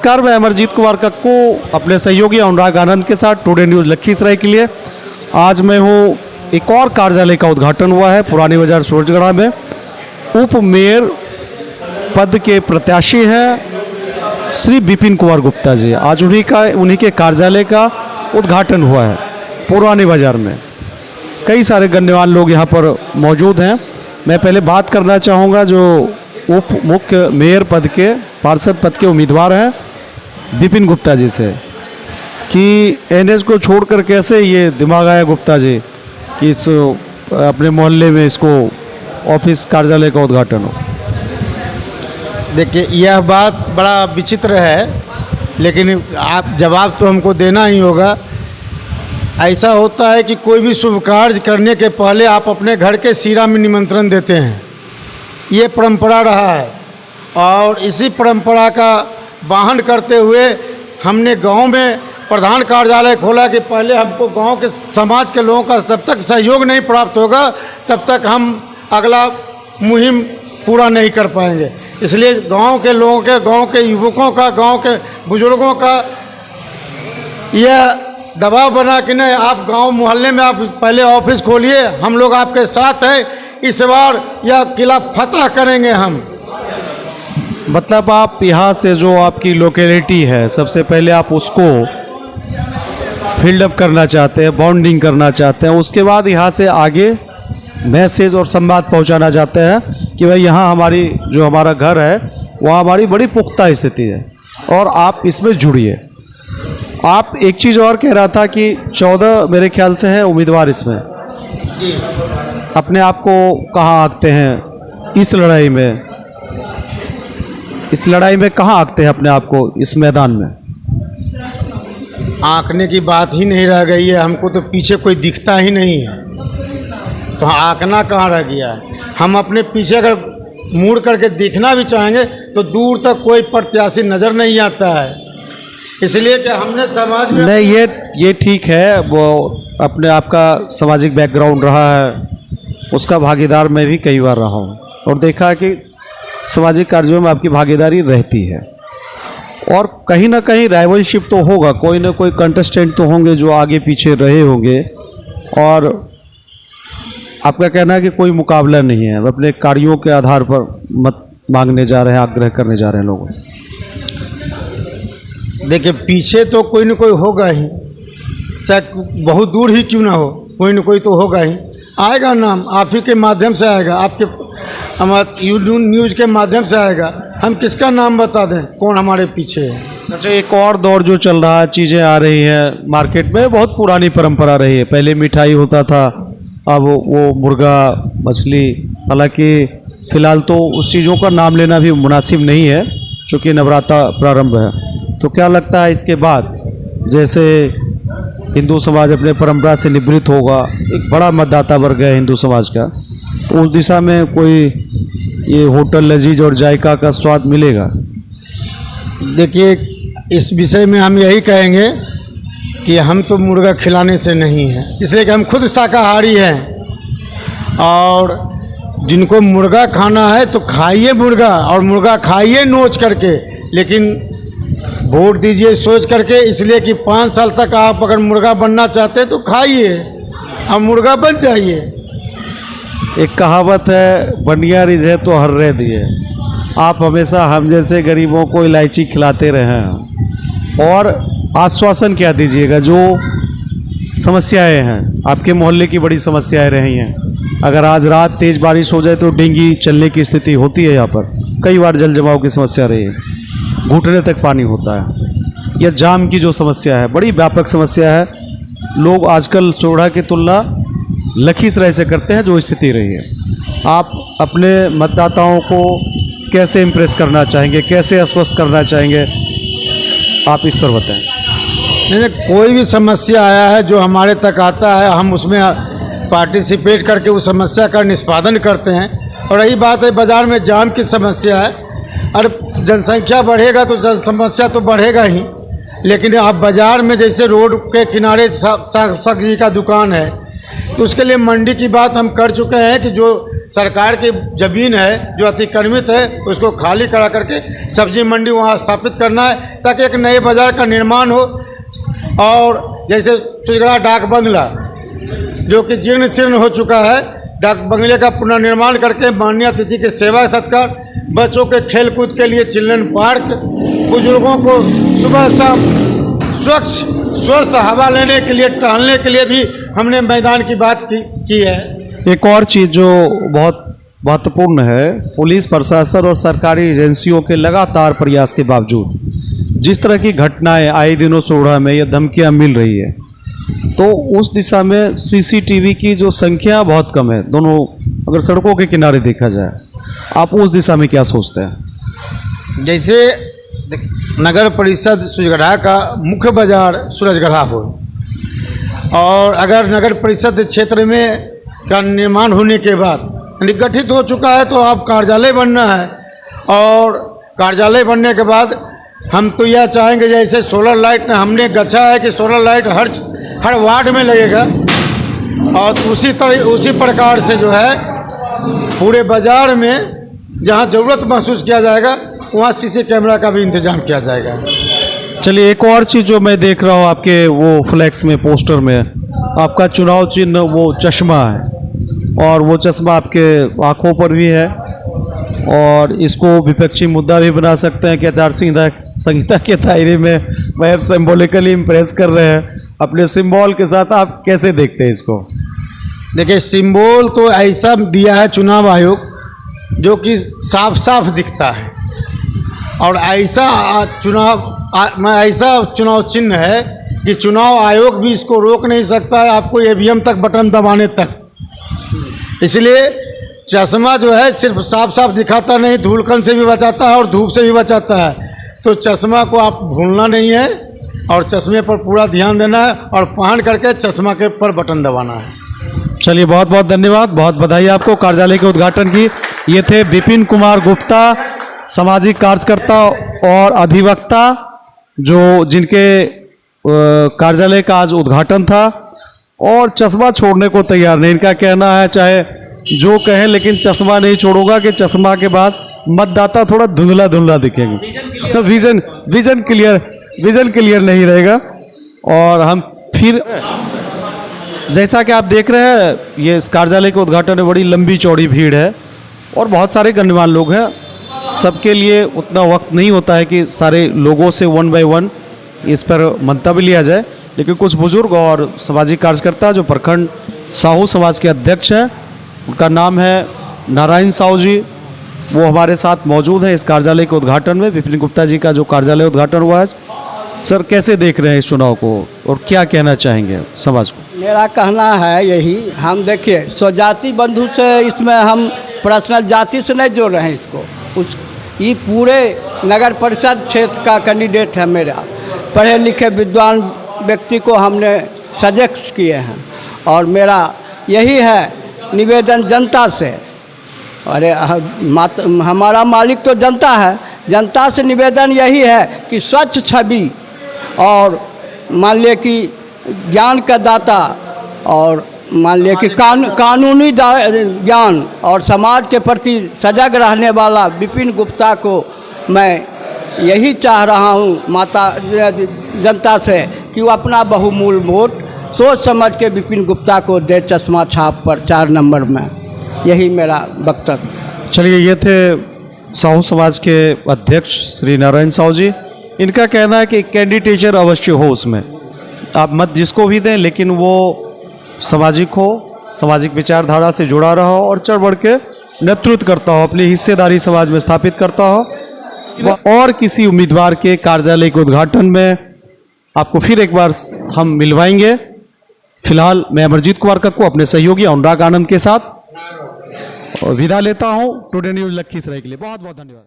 नमस्कार, मैं अमरजीत कुमार कक्कू अपने सहयोगी अनुराग आनंद के साथ टुडे न्यूज़ लखीसराय के लिए। आज मैं हूँ, एक और कार्यालय का उद्घाटन हुआ है पुरानी बाजार सूरजगढ़ा में। उप मेयर पद के प्रत्याशी हैं श्री विपिन कुमार गुप्ता जी। आज उन्हीं के कार्यालय का उद्घाटन हुआ है पुरानी बाजार में। कई सारे गण्यमान्य लोग यहाँ पर मौजूद हैं। मैं पहले बात करना चाहूँगा जो उप मुख्य मेयर पद के, पार्षद पद के उम्मीदवार हैं विपिन गुप्ता जी से, कि एनएच को छोड़कर कैसे ये दिमाग आया गुप्ता जी कि इस अपने मोहल्ले में इसको ऑफिस कार्यालय का उद्घाटन हो। देखिए, यह बात बड़ा विचित्र है, लेकिन आप जवाब तो हमको देना ही होगा। ऐसा होता है कि कोई भी शुभ कार्य करने के पहले आप अपने घर के सीरा में निमंत्रण देते हैं। ये परंपरा रहा है और इसी परंपरा का वाहन करते हुए हमने गांव में प्रधान कार्यालय खोला कि पहले हमको गांव के समाज के लोगों का जब तक सहयोग नहीं प्राप्त होगा तब तक हम अगला मुहिम पूरा नहीं कर पाएंगे। इसलिए गांव के लोगों के, गांव के युवकों का, गांव के बुजुर्गों का यह दबाव बना कि नहीं, आप गांव मोहल्ले में आप पहले ऑफिस खोलिए, हम लोग आपके साथ हैं, इस बार यह किला फतह करेंगे हम। मतलब आप यहाँ से जो आपकी लोकेलिटी है सबसे पहले आप उसको फील्ड अप करना चाहते हैं, बॉन्डिंग करना चाहते हैं, उसके बाद यहाँ से आगे मैसेज और संवाद पहुँचाना चाहते हैं कि भाई यहाँ हमारी जो हमारा घर है वहाँ हमारी बड़ी पुख्ता स्थिति है और आप इसमें जुड़िए। आप एक चीज़ और कह रहा था कि 14 मेरे ख्याल से है उम्मीदवार इसमें। जी, अपने आप को कहाँ आंकते हैं इस लड़ाई में? इस लड़ाई में कहाँ आंकते हैं अपने आप को इस मैदान में? आंकने की बात ही नहीं रह गई है। हमको तो पीछे कोई दिखता ही नहीं है, तो आंकना कहाँ रह गया है। हम अपने पीछे अगर मुड़ करके देखना भी चाहेंगे तो दूर तक कोई प्रत्याशी नज़र नहीं आता है। इसलिए कि हमने समाज में नहीं, ये ठीक है, वो अपने आप का सामाजिक बैकग्राउंड रहा है, उसका भागीदार मैं भी कई बार रहा हूँ और देखा कि सामाजिक कार्यों में आपकी भागीदारी रहती है और कहीं ना कहीं राइवलशिप तो होगा, कोई ना कोई कंटेस्टेंट तो होंगे जो आगे पीछे रहे होंगे और आपका कहना है कि कोई मुकाबला नहीं है, अपने कार्यों के आधार पर मत मांगने जा रहे हैं, आग्रह करने जा रहे हैं लोगों से। देखिए, पीछे तो कोई न कोई होगा ही, चाहे बहुत दूर ही क्यों ना हो, कोई न कोई तो होगा ही। आएगा नाम, आप ही के माध्यम से आएगा, आपके हमारे यूट्यूब न्यूज़ के माध्यम से आएगा। हम किसका नाम बता दें कौन हमारे पीछे है? अच्छा, एक और दौर जो चल रहा है, चीज़ें आ रही हैं मार्केट में, बहुत पुरानी परंपरा रही है। पहले मिठाई होता था, अब वो मुर्गा, मछली। हालांकि फ़िलहाल तो उस चीज़ों का नाम लेना भी मुनासिब नहीं है चूँकि नवरात्र प्रारंभ है। तो क्या लगता है इसके बाद जैसे हिंदू समाज अपने परंपरा से निवृत्त होगा, एक बड़ा मतदाता वर्ग है हिंदू समाज का, तो उस दिशा में कोई ये होटल लजीज और जायका का स्वाद मिलेगा? देखिए, इस विषय में हम यही कहेंगे कि हम तो मुर्गा खिलाने से नहीं हैं, इसलिए कि हम खुद शाकाहारी हैं और जिनको मुर्गा खाना है तो खाइए मुर्गा और मुर्गा खाइए नोच करके, लेकिन वोट दीजिए सोच करके, इसलिए कि 5 साल तक आप अगर मुर्गा बनना चाहते हैं तो खाइए, अब मुर्गा बन जाइए। एक कहावत है, बनिया रिझे तो हर्रे दिए। आप हमेशा हम जैसे गरीबों को इलायची खिलाते रहे हैं और आश्वासन क्या दीजिएगा जो समस्याएं हैं, आपके मोहल्ले की बड़ी समस्याएं रही हैं। अगर आज रात तेज़ बारिश हो जाए तो डेंगू चलने की स्थिति होती है, यहाँ पर कई बार जल जमाव की समस्या रही है, घुटने तक पानी होता है। यह जाम की जो समस्या है बड़ी व्यापक समस्या है। लोग आजकल सोढ़ा की तुलना लखीसराय से करते हैं जो स्थिति रही है। आप अपने मतदाताओं को कैसे इम्प्रेस करना चाहेंगे, कैसे आश्वस्त करना चाहेंगे, आप इस पर बताएं। नहीं, कोई भी समस्या आया है जो हमारे तक आता है, हम उसमें पार्टिसिपेट करके उस समस्या का निष्पादन करते हैं। और रही बात है बाज़ार में जाम की समस्या है, और जनसंख्या बढ़ेगा तो समस्या तो बढ़ेगा ही, लेकिन आप बाज़ार में जैसे रोड के किनारे सब्जी का दुकान है तो उसके लिए मंडी की बात हम कर चुके हैं कि जो सरकार की ज़मीन है जो अतिक्रमित है उसको खाली करा करके सब्जी मंडी वहाँ स्थापित करना है, ताकि एक नए बाज़ार का निर्माण हो। और जैसे सुजगड़ा डाक बंगला जो कि जीर्ण शीर्ण हो चुका है, डाक बंगले का पुनर्निर्माण करके माननीय अतिथि के सेवा सत्कार, बच्चों के खेल कूद के लिए चिल्ड्रन पार्क, बुजुर्गों को सुबह शाम स्वस्थ हवा लेने के लिए, टहलने के लिए भी हमने मैदान की बात की है। एक और चीज़ जो बहुत महत्वपूर्ण है, पुलिस प्रशासन और सरकारी एजेंसियों के लगातार प्रयास के बावजूद जिस तरह की घटनाएं आए दिनों सोढ़ा में या धमकियां मिल रही है, तो उस दिशा में सीसीटीवी की जो संख्या बहुत कम है दोनों अगर सड़कों के किनारे देखा जाए, आप उस दिशा में क्या सोचते हैं? जैसे नगर परिषद सूरजगढ़ा का मुख्य बाजार सूरजगढ़ा हो, और अगर नगर परिषद क्षेत्र में का निर्माण होने के बाद यानी गठित हो चुका है तो अब कार्यालय बनना है, और कार्यालय बनने के बाद हम तो यह चाहेंगे जैसे सोलर लाइट हमने गछा है कि सोलर लाइट हर वार्ड में लगेगा, और उसी प्रकार से जो है पूरे बाज़ार में जहाँ ज़रूरत महसूस किया जाएगा वहाँ सीसी कैमरा का भी इंतजाम किया जाएगा। चलिए, एक और चीज़ जो मैं देख रहा हूँ आपके वो फ्लैक्स में, पोस्टर में, आपका चुनाव चिन्ह वो चश्मा है, और वो चश्मा आपके आँखों पर भी है, और इसको विपक्षी मुद्दा भी बना सकते हैं कि आचार संहिता के दायरे में वह सिंबॉलिकली इम्प्रेस कर रहे हैं अपने सिंबल के साथ। आप कैसे देखते हैं इसको? देखिए, सिंबल तो ऐसा दिया है चुनाव आयोग जो कि साफ साफ दिखता है, और ऐसा चुनाव चिन्ह है कि चुनाव आयोग भी इसको रोक नहीं सकता है, आपको ईवीएम तक बटन दबाने तक। इसलिए चश्मा जो है सिर्फ साफ साफ दिखाता नहीं, धूलकण से भी बचाता है और धूप से भी बचाता है। तो चश्मा को आप भूलना नहीं है और चश्मे पर पूरा ध्यान देना है, और पहन करके चश्मा के पर बटन दबाना है। चलिए, बहुत बहुत धन्यवाद, बहुत बधाई आपको कार्यालय के उद्घाटन की। ये थे विपिन कुमार गुप्ता, सामाजिक कार्यकर्ता और अधिवक्ता, जो जिनके कार्यालय का आज उद्घाटन था, और चश्मा छोड़ने को तैयार नहीं। इनका कहना है चाहे जो कहें लेकिन चश्मा नहीं छोड़ूंगा, कि चश्मा के बाद मतदाता थोड़ा धुंधला धुंधला दिखेंगे, विजन क्लियर नहीं रहेगा। और हम फिर जैसा कि आप देख रहे हैं, ये इस कार्यालय के उद्घाटन में बड़ी लंबी चौड़ी भीड़ है और बहुत सारे गणमान्य लोग हैं। सबके लिए उतना वक्त नहीं होता है कि सारे लोगों से वन बाय वन इस पर मंतव्य लिया जाए, लेकिन कुछ बुजुर्ग और सामाजिक कार्यकर्ता जो प्रखंड साहू समाज के अध्यक्ष हैं, उनका नाम है नारायण साहू जी, वो हमारे साथ मौजूद हैं इस कार्यालय के उद्घाटन में। विपिन गुप्ता जी का जो कार्यालय उद्घाटन हुआ है, सर कैसे देख रहे हैं इस चुनाव को और क्या कहना चाहेंगे समाज को? मेरा कहना है यही, हम देखिए स्वजाति बंधु से इसमें हम पर्सनल जाति से नहीं जोड़ रहे हैं इसको। ये पूरे नगर परिषद क्षेत्र का कैंडिडेट है मेरा, पढ़े लिखे विद्वान व्यक्ति को हमने सजेस्ट किए हैं, और मेरा यही है निवेदन जनता से। अरे हमारा मालिक तो जनता है, जनता से निवेदन यही है कि स्वच्छ छवि और मान लिया कि ज्ञान का दाता, और मान लिया कि कानूनी ज्ञान और समाज के प्रति सजग रहने वाला विपिन गुप्ता को मैं यही चाह रहा हूँ माता जनता से कि वो अपना बहुमूल्य वोट सोच समझ के विपिन गुप्ता को दे, चश्मा छाप पर 4 नंबर में। यही मेरा वक्तव्य। चलिए, ये थे साहू समाज के अध्यक्ष श्री नारायण साहू जी। इनका कहना है कि कैंडिडेचर अवश्य हो, उसमें आप मत जिसको भी दें, लेकिन वो सामाजिक हो, सामाजिक विचारधारा से जुड़ा रहा हो और चढ़ बढ़ के नेतृत्व करता हो, अपनी हिस्सेदारी समाज में स्थापित करता हो। और किसी उम्मीदवार के कार्यालय के उद्घाटन में आपको फिर एक बार हम मिलवाएंगे। फिलहाल मैं अमरजीत कुमार कक्कू अपने सहयोगी अनुराग आनंद के साथ विदा लेता हूं टुडे न्यूज़ लखीसराय के लिए। बहुत बहुत धन्यवाद।